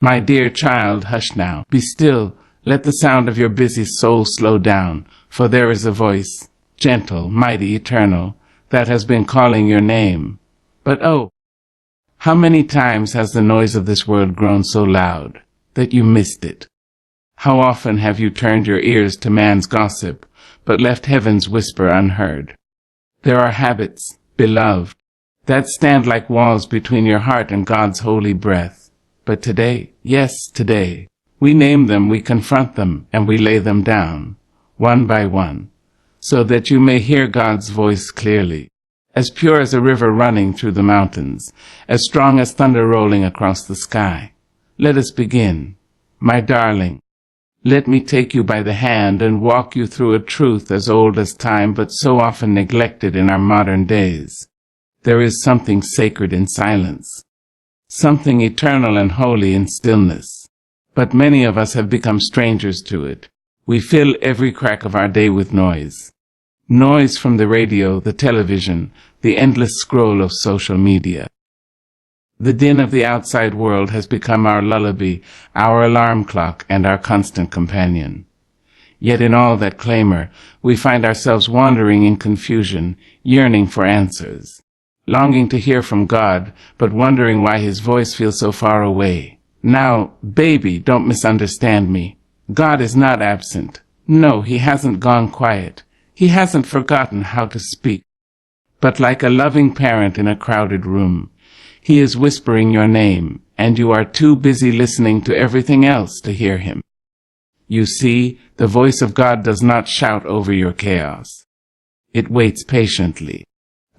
My dear child, hush now. Be still. Let the sound of your busy soul slow down, for there is a voice, gentle, mighty, eternal, that has been calling your name. But oh, how many times has the noise of this world grown so loud that you missed it? How often have you turned your ears to man's gossip, but left heaven's whisper unheard? There are habits, beloved, that stand like walls between your heart and God's holy breath. But today, yes, today, we name them, we confront them, and we lay them down, one by one, so that you may hear God's voice clearly, as pure as a river running through the mountains, as strong as thunder rolling across the sky. Let us begin. My darling, let me take you by the hand and walk you through a truth as old as time, but so often neglected in our modern days. There is something sacred in silence, something eternal and holy in stillness. But many of us have become strangers to it. We fill every crack of our day with noise. Noise from the radio, the television, the endless scroll of social media. The din of the outside world has become our lullaby, our alarm clock, and our constant companion. Yet in all that clamor, we find ourselves wandering in confusion, yearning for answers, longing to hear from God, but wondering why His voice feels so far away. Now, baby, don't misunderstand me. God is not absent. No, He hasn't gone quiet. He hasn't forgotten how to speak. But like a loving parent in a crowded room, He is whispering your name, and you are too busy listening to everything else to hear Him. You see, the voice of God does not shout over your chaos. It waits patiently,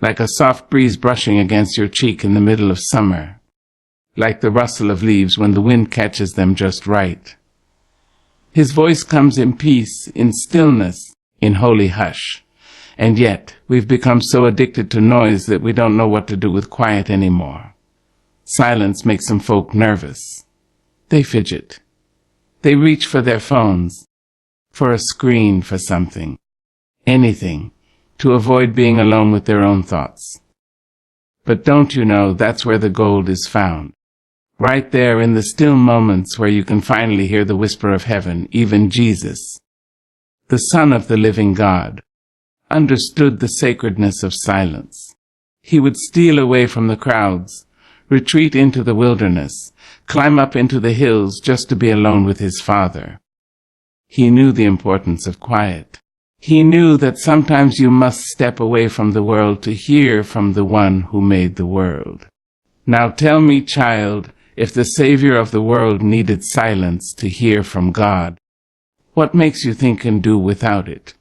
like a soft breeze brushing against your cheek in the middle of summer, like the rustle of leaves when the wind catches them just right. His voice comes in peace, in stillness, in holy hush. And yet, we've become so addicted to noise that we don't know what to do with quiet anymore. Silence makes some folk nervous. They fidget. They reach for their phones, for a screen, for something, anything, to avoid being alone with their own thoughts. But don't you know that's where the gold is found? Right there in the still moments where you can finally hear the whisper of heaven. Even Jesus, the Son of the living God, understood the sacredness of silence. He would steal away from the crowds, retreat into the wilderness, climb up into the hills just to be alone with His Father. He knew the importance of quiet. He knew that sometimes you must step away from the world to hear from the one who made the world. Now tell me, child, if the Savior of the world needed silence to hear from God, what makes you think and do without it?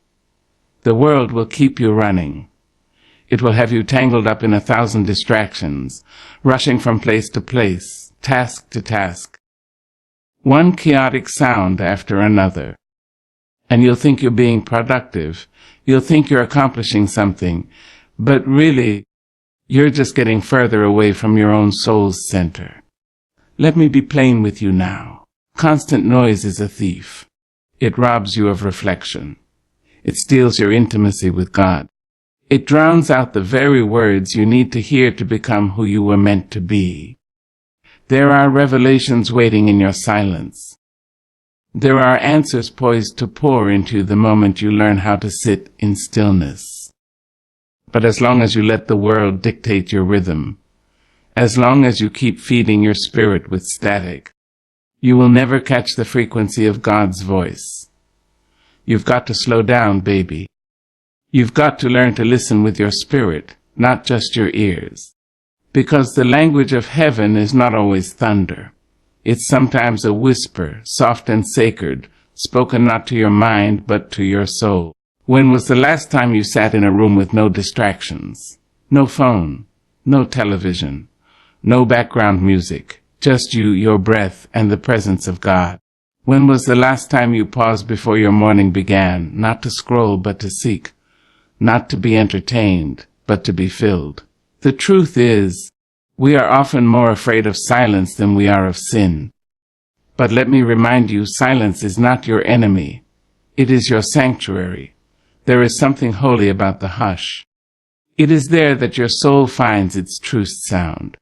The world will keep you running. It will have you tangled up in 1,000 distractions, rushing from place to place, task to task, one chaotic sound after another. And you'll think you're being productive. You'll think you're accomplishing something, but really, you're just getting further away from your own soul's center. Let me be plain with you now. Constant noise is a thief. It robs you of reflection. It steals your intimacy with God. It drowns out the very words you need to hear to become who you were meant to be. There are revelations waiting in your silence. There are answers poised to pour into you the moment you learn how to sit in stillness. But as long as you let the world dictate your rhythm, as long as you keep feeding your spirit with static, you will never catch the frequency of God's voice. You've got to slow down, baby. You've got to learn to listen with your spirit, not just your ears. Because the language of heaven is not always thunder. It's sometimes a whisper, soft and sacred, spoken not to your mind, but to your soul. When was the last time you sat in a room with no distractions? No phone, no television, no background music, just you, your breath, and the presence of God. When was the last time you paused before your morning began, not to scroll but to seek, not to be entertained, but to be filled? The truth is, we are often more afraid of silence than we are of sin. But let me remind you, silence is not your enemy. It is your sanctuary. There is something holy about the hush. It is there that your soul finds its truest sound.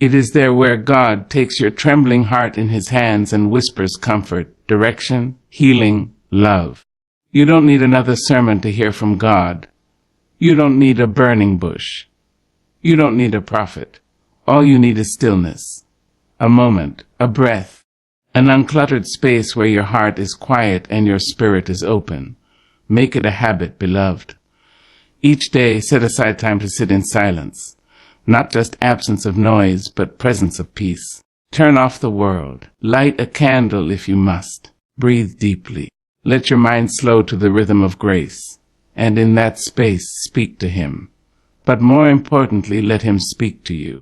It is there where God takes your trembling heart in his hands and whispers comfort, direction, healing, love. You don't need another sermon to hear from God. You don't need a burning bush. You don't need a prophet. All you need is stillness, a moment, a breath, an uncluttered space where your heart is quiet and your spirit is open. Make it a habit, beloved. Each day, set aside time to sit in silence. Not just absence of noise, but presence of peace. Turn off the world. Light a candle if you must. Breathe deeply. Let your mind slow to the rhythm of grace. And in that space, speak to him. But more importantly, let him speak to you.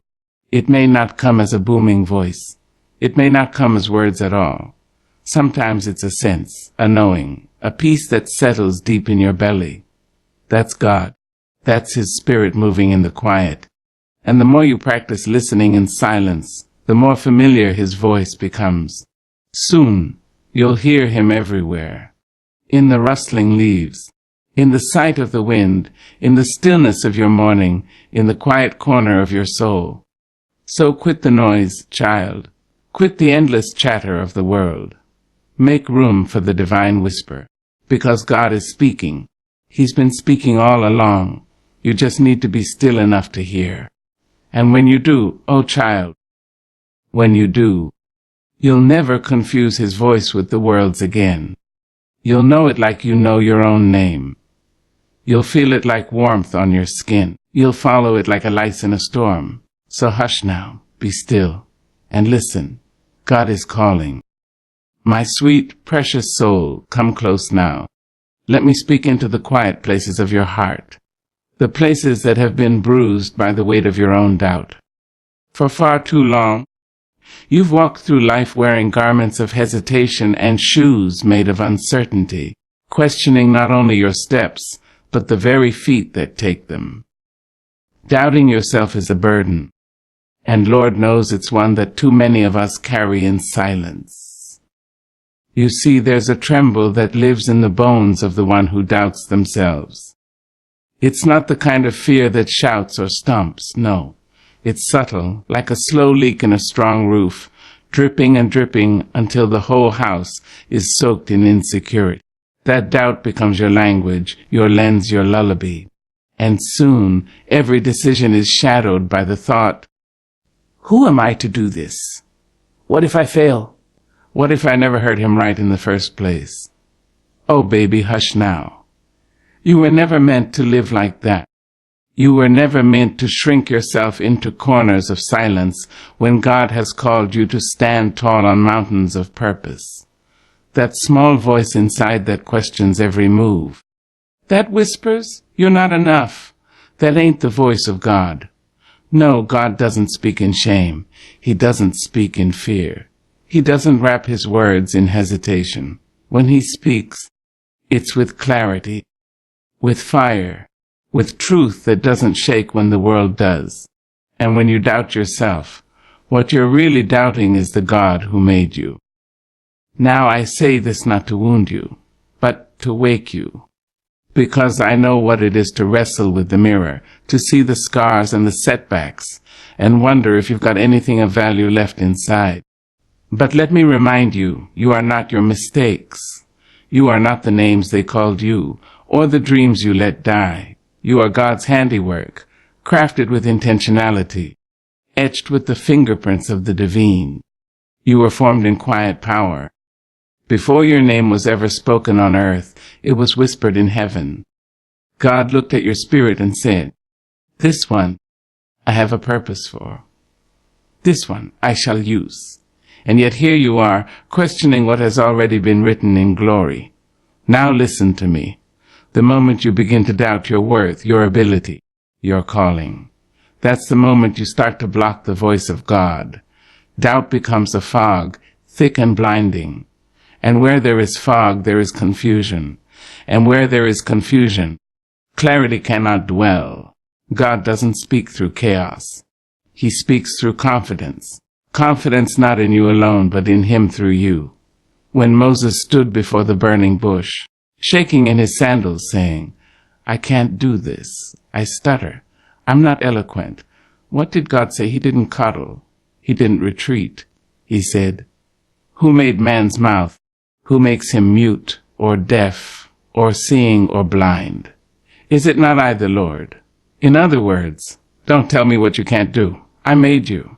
It may not come as a booming voice. It may not come as words at all. Sometimes it's a sense, a knowing, a peace that settles deep in your belly. That's God. That's his spirit moving in the quiet. And the more you practice listening in silence, the more familiar his voice becomes. Soon, you'll hear him everywhere. In the rustling leaves, in the sight of the wind, in the stillness of your morning, in the quiet corner of your soul. So quit the noise, child. Quit the endless chatter of the world. Make room for the divine whisper, because God is speaking. He's been speaking all along. You just need to be still enough to hear. And when you do, oh child, when you do, you'll never confuse his voice with the world's again. You'll know it like you know your own name. You'll feel it like warmth on your skin. You'll follow it like a light in a storm. So hush now, be still, and listen. God is calling. My sweet, precious soul, come close now. Let me speak into the quiet places of your heart, the places that have been bruised by the weight of your own doubt. For far too long, you've walked through life wearing garments of hesitation and shoes made of uncertainty, questioning not only your steps, but the very feet that take them. Doubting yourself is a burden, and Lord knows it's one that too many of us carry in silence. You see, there's a tremble that lives in the bones of the one who doubts themselves. It's not the kind of fear that shouts or stomps, no. It's subtle, like a slow leak in a strong roof, dripping and dripping until the whole house is soaked in insecurity. That doubt becomes your language, your lens, your lullaby. And soon, every decision is shadowed by the thought, who am I to do this? What if I fail? What if I never heard him right in the first place? Oh, baby, hush now. You were never meant to live like that. You were never meant to shrink yourself into corners of silence when God has called you to stand tall on mountains of purpose. That small voice inside that questions every move. That whispers, you're not enough. That ain't the voice of God. No, God doesn't speak in shame. He doesn't speak in fear. He doesn't wrap his words in hesitation. When he speaks, it's with clarity, with fire, with truth that doesn't shake when the world does. And when you doubt yourself, what you're really doubting is the God who made you. Now I say this not to wound you, but to wake you. Because I know what it is to wrestle with the mirror, to see the scars and the setbacks, and wonder if you've got anything of value left inside. But let me remind you, you are not your mistakes. You are not the names they called you, or the dreams you let die. You are God's handiwork, crafted with intentionality, etched with the fingerprints of the divine. You were formed in quiet power. Before your name was ever spoken on earth, it was whispered in heaven. God looked at your spirit and said, this one I have a purpose for. This one I shall use. And yet here you are, questioning what has already been written in glory. Now listen to me. The moment you begin to doubt your worth, your ability, your calling, that's the moment you start to block the voice of God. Doubt becomes a fog, thick and blinding. And where there is fog, there is confusion. And where there is confusion, clarity cannot dwell. God doesn't speak through chaos. He speaks through confidence. Confidence not in you alone, but in him through you. When Moses stood before the burning bush, shaking in his sandals, saying, I can't do this. I stutter. I'm not eloquent. What did God say? He didn't coddle. He didn't retreat. He said, "Who made man's mouth? Who makes him mute or deaf or seeing or blind? Is it not I, the Lord?" In other words, don't tell me what you can't do. I made you.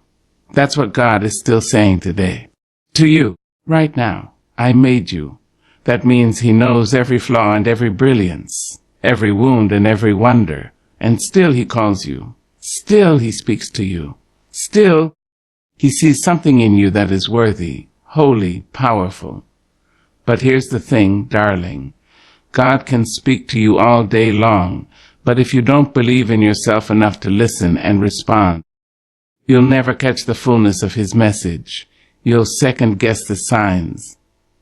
That's what God is still saying today. To you, right now, I made you. That means he knows every flaw and every brilliance, every wound and every wonder, and still he calls you. Still he speaks to you. Still he sees something in you that is worthy, holy, powerful. But here's the thing, darling. God can speak to you all day long, but if you don't believe in yourself enough to listen and respond, you'll never catch the fullness of his message. You'll second-guess the signs.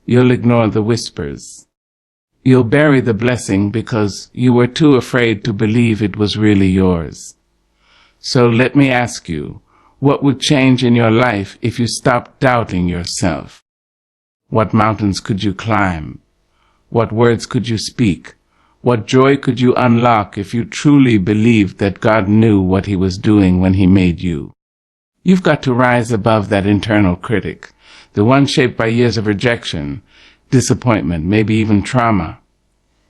You'll ignore the whispers. You'll bury the blessing because you were too afraid to believe it was really yours. So let me ask you, what would change in your life if you stopped doubting yourself? What mountains could you climb? What words could you speak? What joy could you unlock if you truly believed that God knew what he was doing when he made you? You've got to rise above that internal critic, the one shaped by years of rejection, disappointment, maybe even trauma.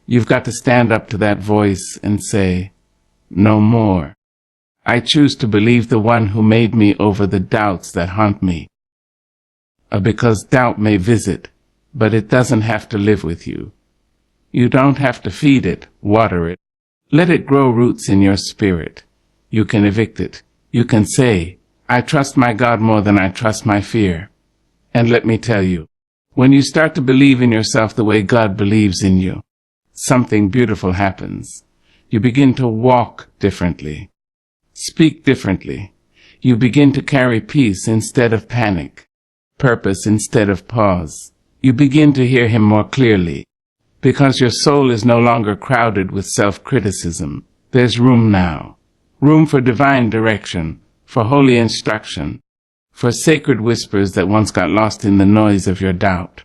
You've got to stand up to that voice and say, "No more. I choose to believe the one who made me over the doubts that haunt me." Because doubt may visit, but it doesn't have to live with you. You don't have to feed it, water it. Let it grow roots in your spirit. You can evict it. You can say, "I trust my God more than I trust my fear." And let me tell you, when you start to believe in yourself the way God believes in you, something beautiful happens. You begin to walk differently, speak differently. You begin to carry peace instead of panic, purpose instead of pause. You begin to hear him more clearly, because your soul is no longer crowded with self-criticism. There's room now, room for divine direction, for holy instruction, for sacred whispers that once got lost in the noise of your doubt.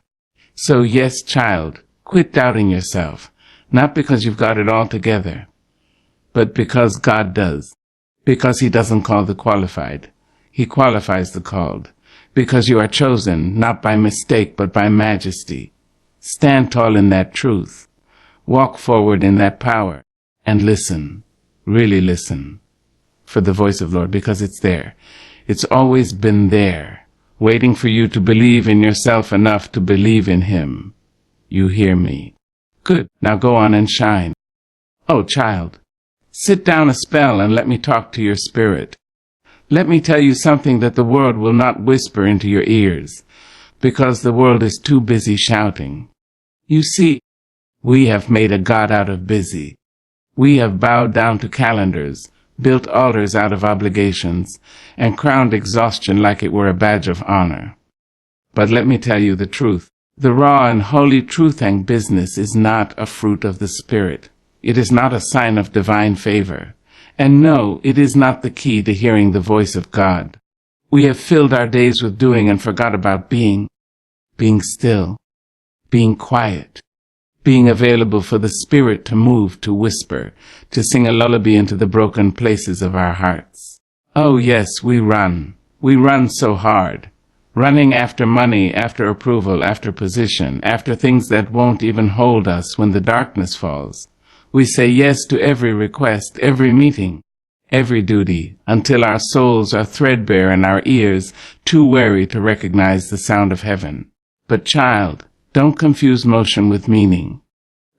So yes, child, quit doubting yourself, not because you've got it all together, but because God does. Because he doesn't call the qualified, he qualifies the called. Because you are chosen, not by mistake, but by majesty. Stand tall in that truth. Walk forward in that power. And listen, really listen, for the voice of Lord, because it's there. It's always been there, waiting for you to believe in yourself enough to believe in him. You hear me? Good. Now go on and shine. Oh, child, sit down a spell and let me talk to your spirit. Let me tell you something that the world will not whisper into your ears, because the world is too busy shouting. You see, we have made a God out of busy. We have bowed down to calendars, built altars out of obligations, and crowned exhaustion like it were a badge of honor. But let me tell you the truth. The raw and holy truth-hang business is not a fruit of the Spirit. It is not a sign of divine favor. And no, it is not the key to hearing the voice of God. We have filled our days with doing and forgot about being still, being quiet, being available for the Spirit to move, to whisper, to sing a lullaby into the broken places of our hearts. Oh yes, we run so hard, running after money, after approval, after position, after things that won't even hold us when the darkness falls. We say yes to every request, every meeting, every duty, until our souls are threadbare and our ears too weary to recognize the sound of heaven. But child, don't confuse motion with meaning.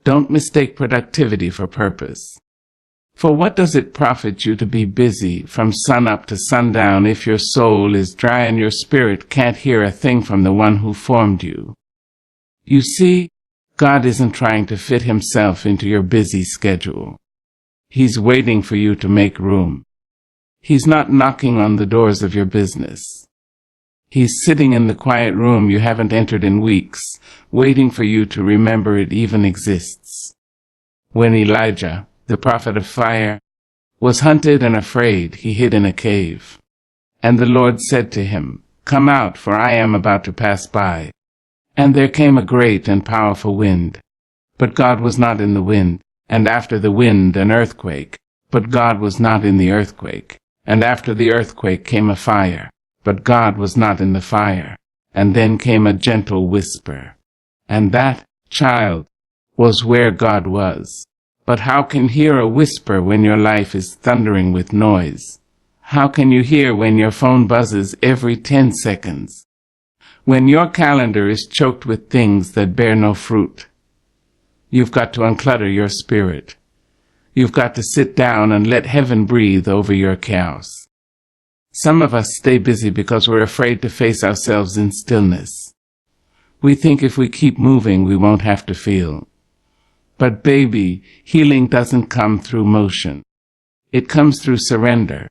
Don't mistake productivity for purpose. For what does it profit you to be busy from sun up to sundown if your soul is dry and your spirit can't hear a thing from the one who formed you? You see, God isn't trying to fit himself into your busy schedule. He's waiting for you to make room. He's not knocking on the doors of your business. He's sitting in the quiet room you haven't entered in weeks, waiting for you to remember it even exists. When Elijah, the prophet of fire, was hunted and afraid, he hid in a cave. And the Lord said to him, "Come out, for I am about to pass by." And there came a great and powerful wind. But God was not in the wind. And after the wind, an earthquake. But God was not in the earthquake. And after the earthquake came a fire. but God was not in the fire. And then came a gentle whisper. And that, child, was where God was. But how can you hear a whisper when your life is thundering with noise? How can you hear when your phone buzzes every 10 seconds? When your calendar is choked with things that bear no fruit? You've got to unclutter your spirit. You've got to sit down and let heaven breathe over your chaos. Some of us stay busy because we're afraid to face ourselves in stillness. We think if we keep moving, we won't have to feel. But baby, healing doesn't come through motion. It comes through surrender.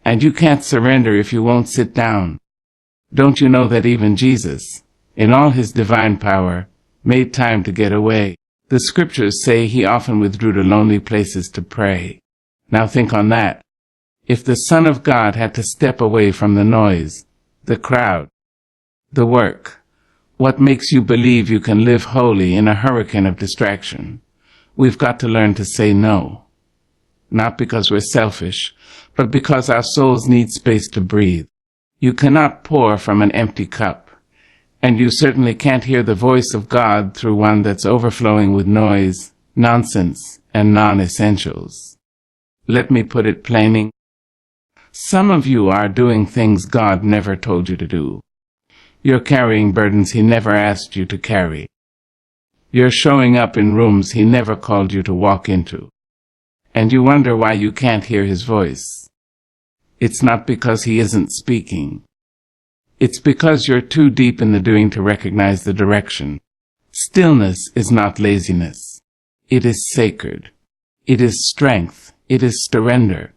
And you can't surrender if you won't sit down. Don't you know that even Jesus, in all his divine power, made time to get away? The scriptures say he often withdrew to lonely places to pray. Now think on that. If the Son of God had to step away from the noise, the crowd, the work, what makes you believe you can live holy in a hurricane of distraction? We've got to learn to say no. Not because we're selfish, but because our souls need space to breathe. You cannot pour from an empty cup, and you certainly can't hear the voice of God through one that's overflowing with noise, nonsense, and non-essentials. Let me put it plainly. Some of you are doing things God never told you to do. You're carrying burdens he never asked you to carry. You're showing up in rooms he never called you to walk into. And you wonder why you can't hear his voice. It's not because he isn't speaking. It's because you're too deep in the doing to recognize the direction. Stillness is not laziness. It is sacred. It is strength. It is surrender.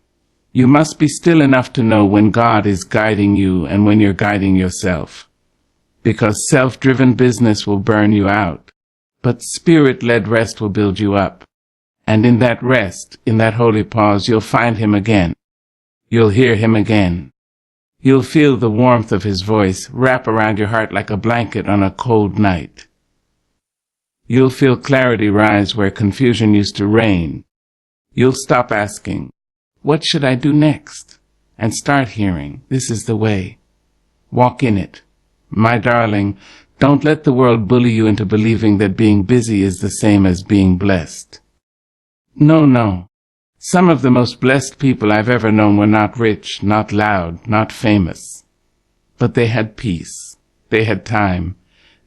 You must be still enough to know when God is guiding you and when you're guiding yourself. Because self-driven business will burn you out, but spirit-led rest will build you up. And in that rest, in that holy pause, you'll find him again. You'll hear him again. You'll feel the warmth of his voice wrap around your heart like a blanket on a cold night. You'll feel clarity rise where confusion used to reign. You'll stop asking, "What should I do next?" and start hearing, "This is the way." Walk in it. My darling, don't let the world bully you into believing that being busy is the same as being blessed. No. Some of the most blessed people I've ever known were not rich, not loud, not famous. But they had peace. They had time.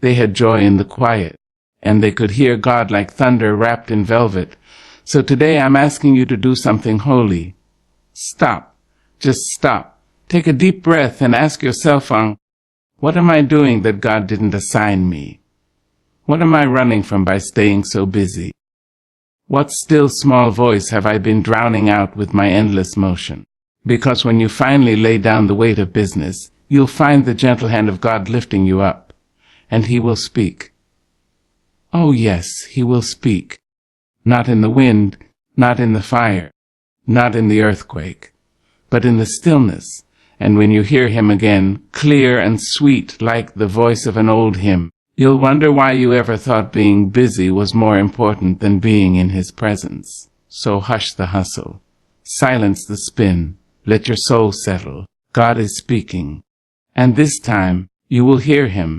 They had joy in the quiet. And they could hear God like thunder wrapped in velvet. So today I'm asking you to do something holy. Stop. Just stop. Take a deep breath and ask yourself, what am I doing that God didn't assign me? What am I running from by staying so busy? What still small voice have I been drowning out with my endless motion? Because when you finally lay down the weight of business, you'll find the gentle hand of God lifting you up, and he will speak. Oh yes, he will speak. Not in the wind, not in the fire, not in the earthquake, but in the stillness. And when you hear him again, clear and sweet like the voice of an old hymn, you'll wonder why you ever thought being busy was more important than being in his presence. So hush the hustle. Silence the spin. Let your soul settle. God is speaking. And this time, you will hear him.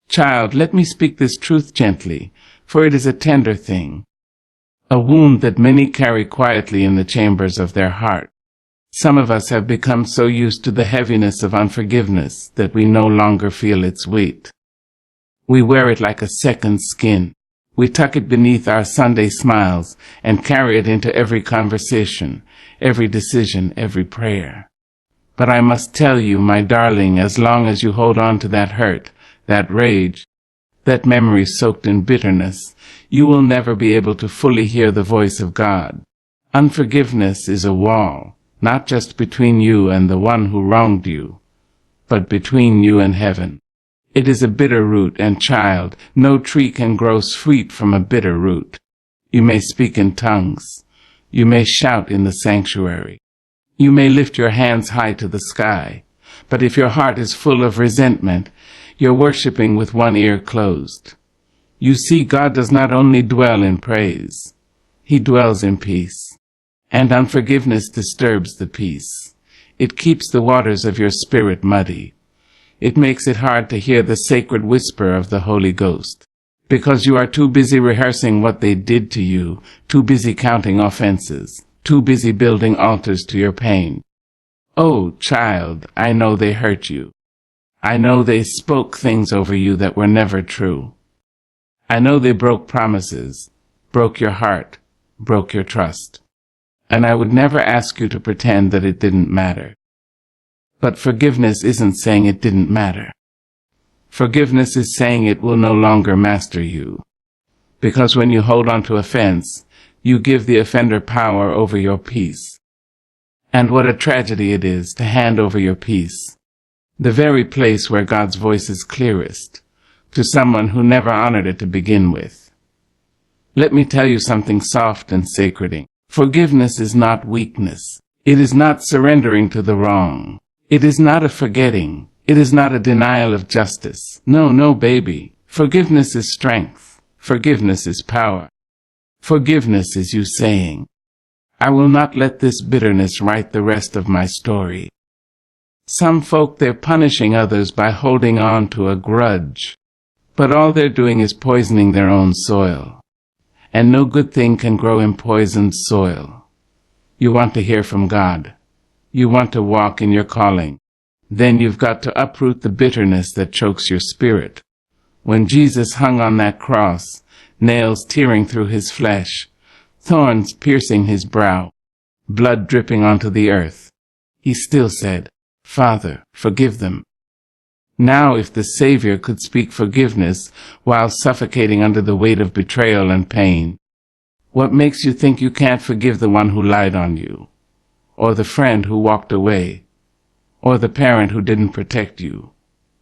Child, let me speak this truth gently, for it is a tender thing. A wound that many carry quietly in the chambers of their heart. Some of us have become so used to the heaviness of unforgiveness that we no longer feel its weight. We wear it like a second skin. We tuck it beneath our Sunday smiles and carry it into every conversation, every decision, every prayer. But I must tell you, my darling, as long as you hold on to that hurt, that rage, that memory soaked in bitterness, you will never be able to fully hear the voice of God. Unforgiveness is a wall. Not just between you and the one who wronged you, but between you and heaven. It is a bitter root, and child, no tree can grow sweet from a bitter root. You may speak in tongues. You may shout in the sanctuary. You may lift your hands high to the sky. But if your heart is full of resentment, you're worshiping with one ear closed. You see, God does not only dwell in praise. He dwells in peace. And unforgiveness disturbs the peace. It keeps the waters of your spirit muddy. It makes it hard to hear the sacred whisper of the Holy Ghost, because you are too busy rehearsing what they did to you, too busy counting offenses, too busy building altars to your pain. Oh, child, I know they hurt you. I know they spoke things over you that were never true. I know they broke promises, broke your heart, broke your trust. And I would never ask you to pretend that it didn't matter. But forgiveness isn't saying it didn't matter. Forgiveness is saying it will no longer master you. Because when you hold on to offense, you give the offender power over your peace. And what a tragedy it is to hand over your peace, the very place where God's voice is clearest, to someone who never honored it to begin with. Let me tell you something soft and sacred. Forgiveness is not weakness. It is not surrendering to the wrong. It is not a forgetting. It is not a denial of justice. No, baby. Forgiveness is strength. Forgiveness is power. Forgiveness is you saying, I will not let this bitterness write the rest of my story. Some folk, they're punishing others by holding on to a grudge. But all they're doing is poisoning their own soil. And no good thing can grow in poisoned soil. You want to hear from God. You want to walk in your calling. Then you've got to uproot the bitterness that chokes your spirit. When Jesus hung on that cross, nails tearing through his flesh, thorns piercing his brow, blood dripping onto the earth, he still said, Father, forgive them. Now if the Savior could speak forgiveness while suffocating under the weight of betrayal and pain, what makes you think you can't forgive the one who lied on you, or the friend who walked away, or the parent who didn't protect you?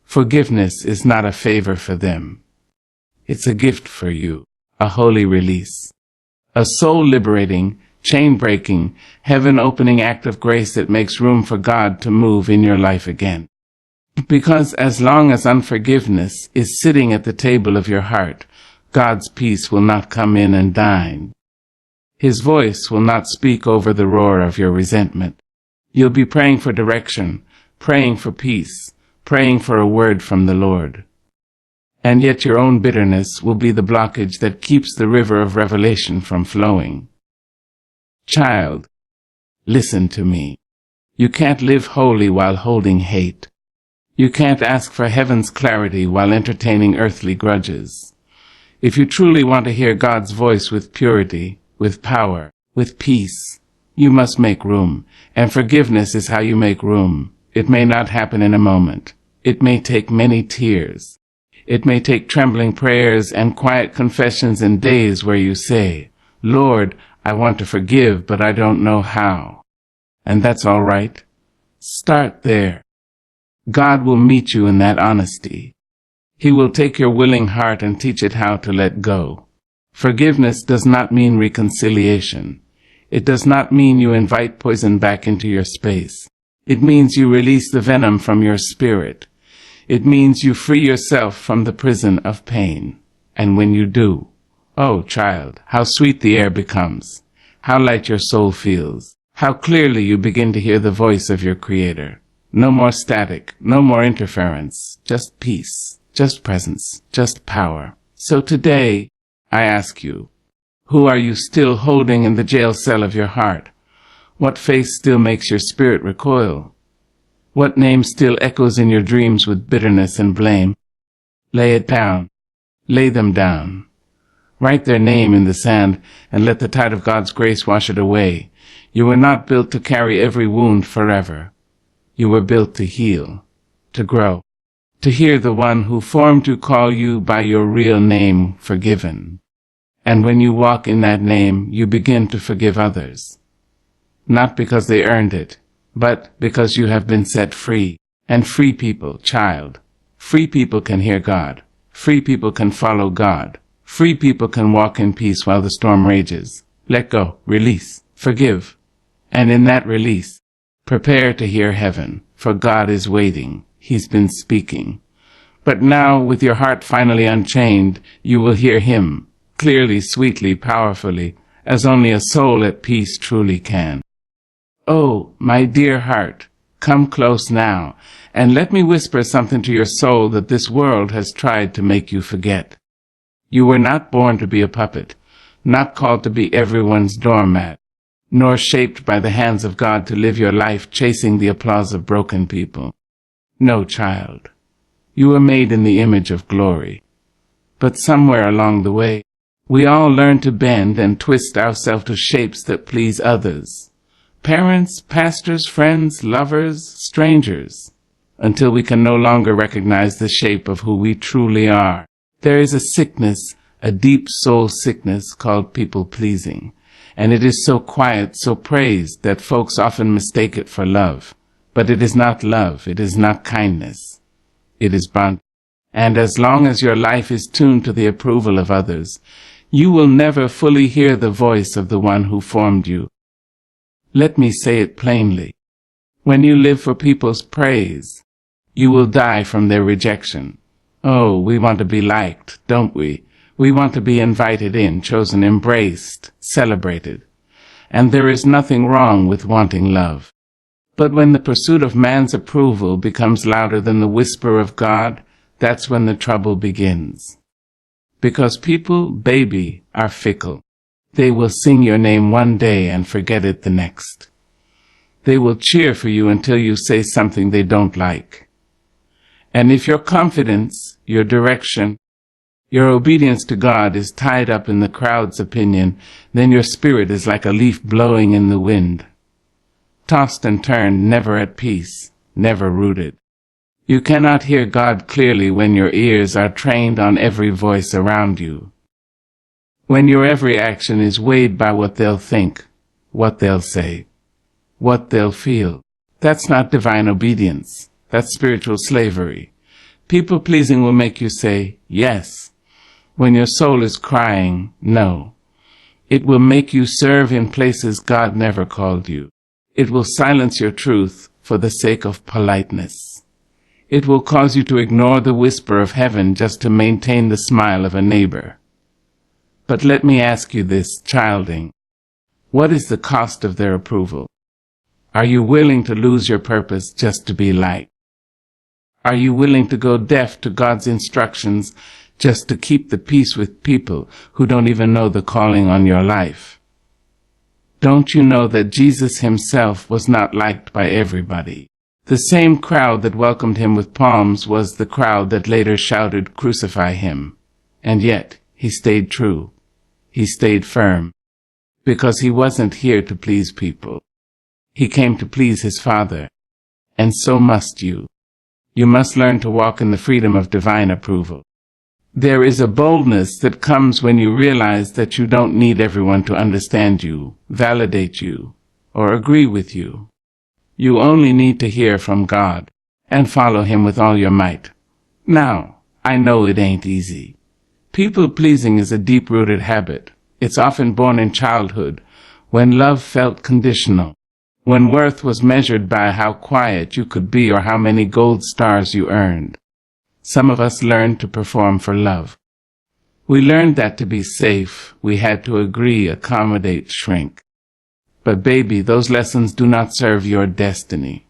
Forgiveness is not a favor for them. It's a gift for you, a holy release, a soul-liberating, chain-breaking, heaven-opening act of grace that makes room for God to move in your life again. Because as long as unforgiveness is sitting at the table of your heart, God's peace will not come in and dine. His voice will not speak over the roar of your resentment. You'll be praying for direction, praying for peace, praying for a word from the Lord. And yet your own bitterness will be the blockage that keeps the river of revelation from flowing. Child, listen to me. You can't live holy while holding hate. You can't ask for heaven's clarity while entertaining earthly grudges. If you truly want to hear God's voice with purity, with power, with peace, you must make room, and forgiveness is how you make room. It may not happen in a moment. It may take many tears. It may take trembling prayers and quiet confessions and days where you say, Lord, I want to forgive, but I don't know how. And that's all right. Start there. God will meet you in that honesty. He will take your willing heart and teach it how to let go. Forgiveness does not mean reconciliation. It does not mean you invite poison back into your space. It means you release the venom from your spirit. It means you free yourself from the prison of pain. And when you do, oh child, how sweet the air becomes, how light your soul feels, how clearly you begin to hear the voice of your Creator. No more static, no more interference, just peace, just presence, just power. So today, I ask you, who are you still holding in the jail cell of your heart? What face still makes your spirit recoil? What name still echoes in your dreams with bitterness and blame? Lay it down. Lay them down. Write their name in the sand and let the tide of God's grace wash it away. You were not built to carry every wound forever. You were built to heal, to grow, to hear the one who formed you call you by your real name, forgiven. And when you walk in that name, you begin to forgive others. Not because they earned it, but because you have been set free. And free people, child. Free people can hear God. Free people can follow God. Free people can walk in peace while the storm rages. Let go, release, forgive. And in that release, prepare to hear heaven, for God is waiting. He's been speaking. But now, with your heart finally unchained, you will hear Him, clearly, sweetly, powerfully, as only a soul at peace truly can. Oh, my dear heart, Come close now, and let me whisper something to your soul that this world has tried to make you forget. You were not born to be a puppet, not called to be everyone's doormat, nor shaped by the hands of God to live your life chasing the applause of broken people. No, child. You were made in the image of glory. But somewhere along the way, we all learn to bend and twist ourselves to shapes that please others. Parents, pastors, friends, lovers, strangers, until we can no longer recognize the shape of who we truly are. There is a sickness, a deep soul sickness called people-pleasing, and it is so quiet, so praised, that folks often mistake it for love. But it is not love, it is not kindness. It is bondage. And as long as your life is tuned to the approval of others, you will never fully hear the voice of the one who formed you. Let me say it plainly. When you live for people's praise, you will die from their rejection. Oh, we want to be liked, don't we? We want to be invited in, chosen, embraced, celebrated. And there is nothing wrong with wanting love. But when the pursuit of man's approval becomes louder than the whisper of God, that's when the trouble begins. Because people, baby, are fickle. They will sing your name one day and forget it the next. They will cheer for you until you say something they don't like. And if your confidence, your direction, your obedience to God is tied up in the crowd's opinion, then your spirit is like a leaf blowing in the wind. Tossed and turned, never at peace, never rooted. You cannot hear God clearly when your ears are trained on every voice around you. When your every action is weighed by what they'll think, what they'll say, what they'll feel. That's not divine obedience. That's spiritual slavery. People-pleasing will make you say, yes, when your soul is crying, no. It will make you serve in places God never called you. It will silence your truth for the sake of politeness. It will cause you to ignore the whisper of heaven just to maintain the smile of a neighbor. But let me ask you this, childing. What is the cost of their approval? Are you willing to lose your purpose just to be liked? Are you willing to go deaf to God's instructions just to keep the peace with people who don't even know the calling on your life? Don't you know that Jesus himself was not liked by everybody? The same crowd that welcomed him with palms was the crowd that later shouted, "Crucify him." And yet, he stayed true. He stayed firm. Because he wasn't here to please people. He came to please his Father. And so must you. You must learn to walk in the freedom of divine approval. There is a boldness that comes when you realize that you don't need everyone to understand you, validate you, or agree with you. You only need to hear from God and follow him with all your might. Now, I know it ain't easy. People-pleasing is a deep-rooted habit. It's often born in childhood, when love felt conditional, when worth was measured by how quiet you could be or how many gold stars you earned. Some of us learned to perform for love. We learned that to be safe, we had to agree, accommodate, shrink. But baby, those lessons do not serve your destiny.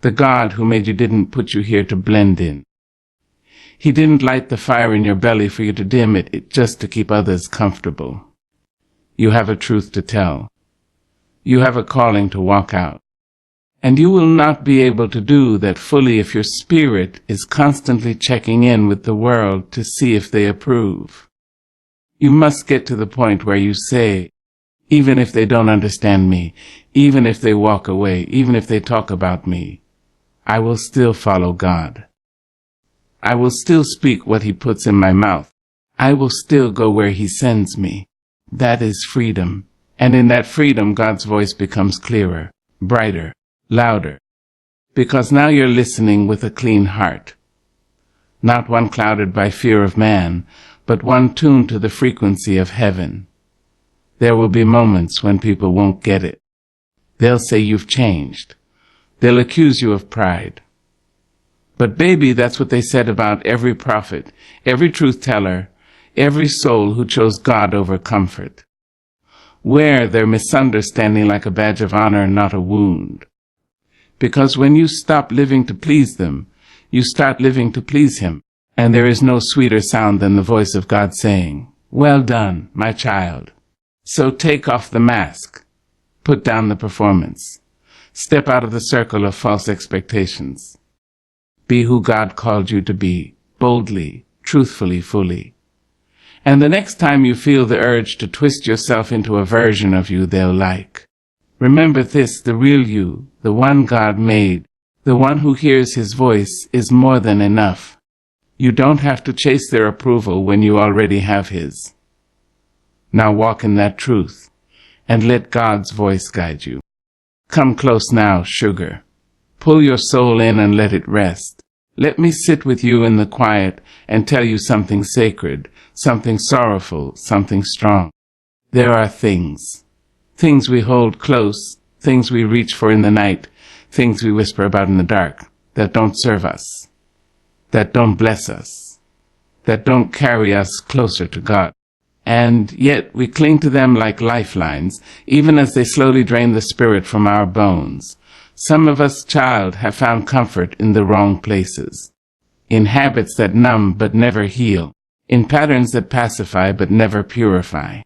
The God who made you didn't put you here to blend in. He didn't light the fire in your belly for you to dim it just to keep others comfortable. You have a truth to tell. You have a calling to walk out. And you will not be able to do that fully if your spirit is constantly checking in with the world to see if they approve. You must get to the point where you say, even if they don't understand me, even if they walk away, even if they talk about me, I will still follow God. I will still speak what he puts in my mouth. I will still go where he sends me. That is freedom. And in that freedom, God's voice becomes clearer, brighter, louder. Because now you're listening with a clean heart. Not one clouded by fear of man, but one tuned to the frequency of heaven. There will be moments when people won't get it. They'll say you've changed. They'll accuse you of pride. But baby, that's what they said about every prophet, every truth teller, every soul who chose God over comfort. Wear their misunderstanding like a badge of honor, not a wound. Because when you stop living to please them, you start living to please Him. And there is no sweeter sound than the voice of God saying, "Well done, my child." So take off the mask. Put down the performance. Step out of the circle of false expectations. Be who God called you to be, boldly, truthfully, fully. And the next time you feel the urge to twist yourself into a version of you they'll like, remember this: the real you, the one God made, the one who hears His voice, is more than enough. You don't have to chase their approval when you already have His. Now walk in that truth, and let God's voice guide you. Come close now, sugar. Pull your soul in and let it rest. Let me sit with you in the quiet and tell you something sacred, something sorrowful, something strong. There are things we hold close, things we reach for in the night, things we whisper about in the dark, that don't serve us, that don't bless us, that don't carry us closer to God. And yet we cling to them like lifelines, even as they slowly drain the spirit from our bones. Some of us, child, have found comfort in the wrong places, in habits that numb but never heal, in patterns that pacify but never purify,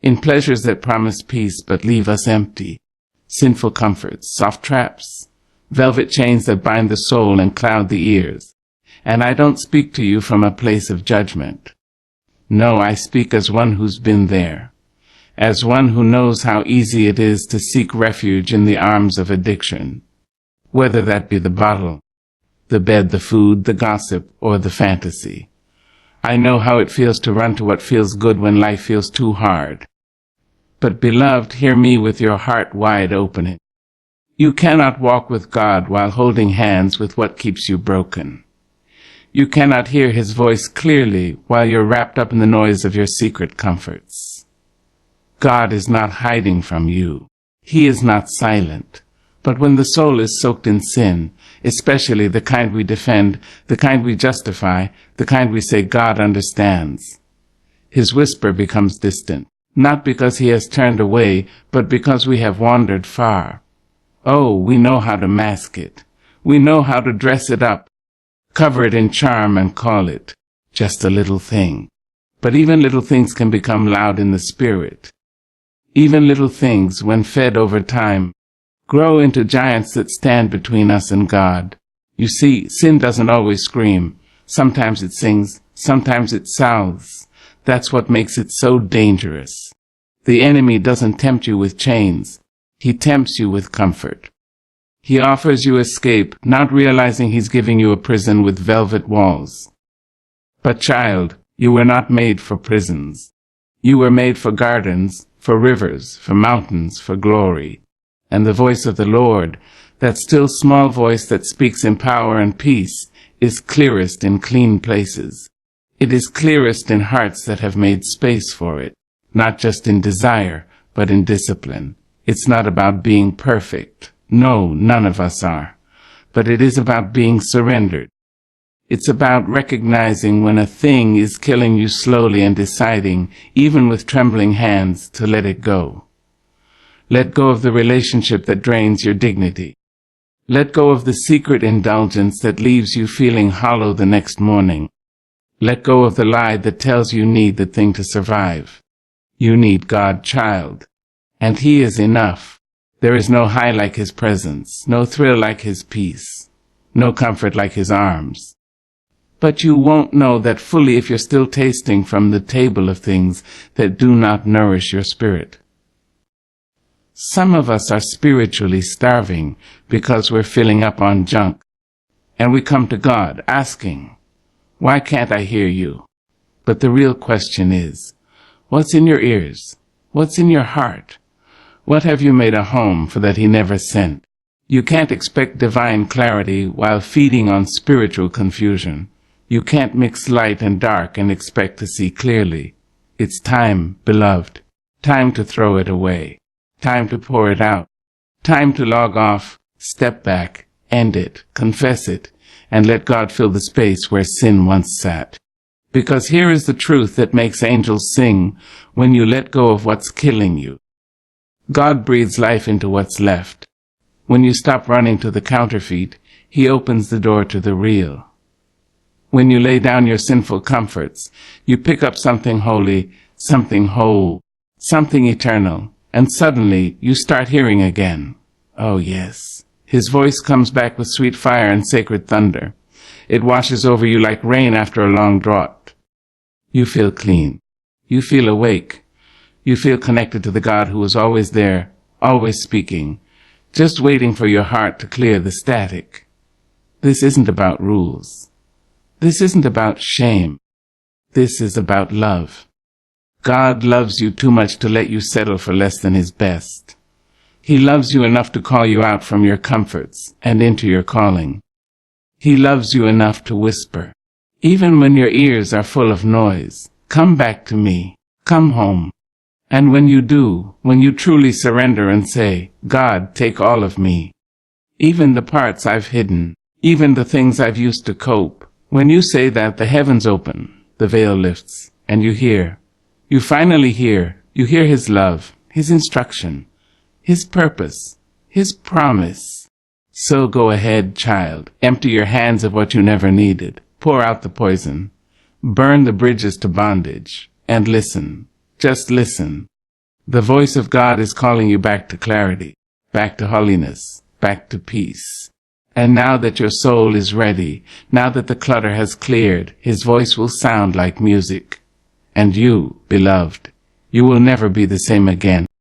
in pleasures that promise peace but leave us empty, sinful comforts, soft traps, velvet chains that bind the soul and cloud the ears. And I don't speak to you from a place of judgment. No, I speak as one who's been there, as one who knows how easy it is to seek refuge in the arms of addiction, whether that be the bottle, the bed, the food, the gossip, or the fantasy. I know how it feels to run to what feels good when life feels too hard. But beloved, hear me with your heart wide open. You cannot walk with God while holding hands with what keeps you broken. You cannot hear His voice clearly while you're wrapped up in the noise of your secret comforts. God is not hiding from you. He is not silent. But when the soul is soaked in sin, especially the kind we defend, the kind we justify, the kind we say God understands, His whisper becomes distant, not because He has turned away, but because we have wandered far. Oh, we know how to mask it. We know how to dress it up, cover it in charm, and call it just a little thing. But even little things can become loud in the spirit. Even little things, when fed over time, grow into giants that stand between us and God. You see, sin doesn't always scream. Sometimes it sings, sometimes it soothes. That's what makes it so dangerous. The enemy doesn't tempt you with chains. He tempts you with comfort. He offers you escape, not realizing he's giving you a prison with velvet walls. But child, you were not made for prisons. You were made for gardens, for rivers, for mountains, for glory. And the voice of the Lord, that still small voice that speaks in power and peace, is clearest in clean places. It is clearest in hearts that have made space for it, not just in desire, but in discipline. It's not about being perfect. No, none of us are. But it is about being surrendered. It's about recognizing when a thing is killing you slowly and deciding, even with trembling hands, to let it go. Let go of the relationship that drains your dignity. Let go of the secret indulgence that leaves you feeling hollow the next morning. Let go of the lie that tells you need the thing to survive. You need God, child. And He is enough. There is no high like His presence, no thrill like His peace, no comfort like His arms. But you won't know that fully if you're still tasting from the table of things that do not nourish your spirit. Some of us are spiritually starving because we're filling up on junk. And we come to God asking, "Why can't I hear you?" But the real question is, what's in your ears? What's in your heart? What have you made a home for that He never sent? You can't expect divine clarity while feeding on spiritual confusion. You can't mix light and dark and expect to see clearly. It's time, beloved. Time to throw it away. Time to pour it out. Time to log off, step back, end it, confess it, and let God fill the space where sin once sat. Because here is the truth that makes angels sing when you let go of what's killing you. God breathes life into what's left. When you stop running to the counterfeit, he opens the door to the real. When you lay down your sinful comforts, you pick up something holy, something whole, something eternal, and suddenly you start hearing again. Oh yes, his voice comes back with sweet fire and sacred thunder. It washes over you like rain after a long drought. You feel clean. You feel awake. You feel connected to the God who is always there, always speaking, just waiting for your heart to clear the static. This isn't about rules. This isn't about shame. This is about love. God loves you too much to let you settle for less than his best. He loves you enough to call you out from your comforts and into your calling. He loves you enough to whisper, even when your ears are full of noise, come back to me, come home. And when you do, when you truly surrender and say, God, take all of me, even the parts I've hidden, even the things I've used to cope, when you say that, the heavens open, the veil lifts, and you hear. You finally hear. You hear his love, his instruction, his purpose, his promise. So go ahead, child. Empty your hands of what you never needed. Pour out the poison. Burn the bridges to bondage. And listen. Just listen. The voice of God is calling you back to clarity, back to holiness, back to peace. And now that your soul is ready, now that the clutter has cleared, his voice will sound like music. And you, beloved, you will never be the same again.